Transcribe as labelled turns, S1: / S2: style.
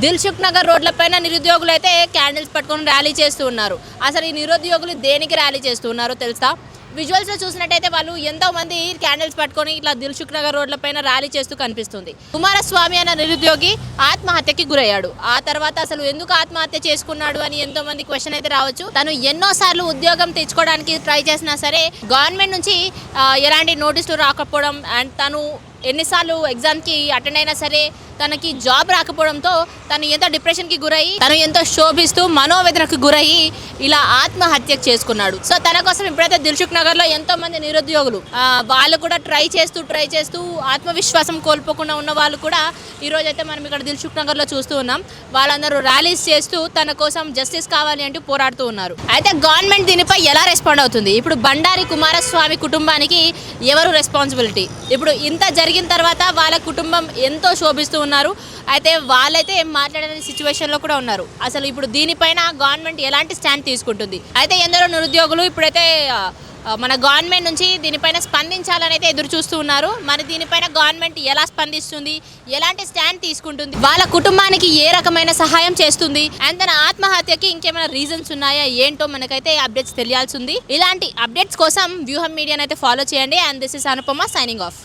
S1: దిల్సుఖ్ నగర్ రోడ్లపైన నిరుద్యోగులు అయితే క్యాండిల్స్ పట్టుకొని ర్యాలీ చేస్తూ ఉన్నారు. అసలు ఈ నిరుద్యోగులు దేనికి ర్యాలీ చేస్తూ ఉన్నారో తెలుసా? విజువల్స్ లో చూసినట్టయితే వాళ్ళు ఎంతో మంది క్యాండిల్స్ పట్టుకొని ఇట్లా దిల్సుఖ్ నగర్ రోడ్లపైన ర్యాలీ చేస్తూ కనిపిస్తుంది. కుమారస్వామి అన్న నిరుద్యోగి ఆత్మహత్యకి గురయ్యాడు. ఆ తర్వాత అసలు ఎందుకు ఆత్మహత్య చేసుకున్నాడు అని ఎంతో మంది క్వశ్చన్ అయితే రావచ్చు. తను ఎన్నోసార్లు ఉద్యోగం తెచ్చుకోవడానికి ట్రై చేసినా సరే గవర్నమెంట్ నుంచి ఎలాంటి నోటీసులు రాకపోవడం అండ్ తను ఎన్నిసార్లు ఎగ్జామ్కి అటెండ్ అయినా సరే తనకి జాబ్ రాకపోవడంతో తను ఎంతో డిప్రెషన్కి గురయ్యి తను ఎంతో శోభిస్తూ మనోవేదనకు గురయ్యి ఇలా ఆత్మహత్య చేసుకున్నాడు. సో తన కోసం ఇప్పుడైతే దిల్సుఖ్ నగర్లో ఎంతో మంది నిరుద్యోగులు వాళ్ళు కూడా ట్రై చేస్తూ ఆత్మవిశ్వాసం కోల్పోకుండా ఉన్న వాళ్ళు కూడా ఈరోజు అయితే మనం ఇక్కడ దిల్సుఖ్ నగర్లో చూస్తూ ఉన్నాం. వాళ్ళందరూ ర్యాలీస్ చేస్తూ తన కోసం జస్టిస్ కావాలి అంటూ పోరాడుతూ ఉన్నారు. అయితే గవర్నమెంట్ దీనిపై ఎలా రెస్పాండ్ అవుతుంది? ఇప్పుడు బండారి కుమారస్వామి కుటుంబానికి ఎవరు రెస్పాన్సిబిలిటీ? ఇప్పుడు ఇంత జరిగిన తర్వాత వాళ్ళ కుటుంబం ఎంతో శోభిస్తూ ఉన్నారు. అయితే వాళ్ళైతే ఏం మాట్లాడని సిచ్యువేషన్లో కూడా ఉన్నారు. అసలు ఇప్పుడు దీనిపైన గవర్నమెంట్ ఎలాంటి స్టాండ్ తీసుకుంటుంది? అయితే ఎందరో నిరుద్యోగులు ఇప్పుడైతే మన గవర్నమెంట్ నుంచి దీనిపైన స్పందించాలని అయితే ఎదురు చూస్తూ ఉన్నారు. మరి దీనిపైన గవర్నమెంట్ ఎలా స్పందిస్తుంది, ఎలాంటి స్టాండ్ తీసుకుంటుంది, వాళ్ళ కుటుంబానికి ఏ రకమైన సహాయం చేస్తుంది, అండ్ తన ఆత్మహత్యకి ఇంకేమైనా రీజన్స్ ఉన్నాయా ఏంటో మనకైతే అప్డేట్స్ తెలియాల్సి ఉంది. ఇలాంటి అప్డేట్స్ కోసం వ్యూహం మీడియాని అయితే ఫాలో చేయండి. And this is Anupama signing off.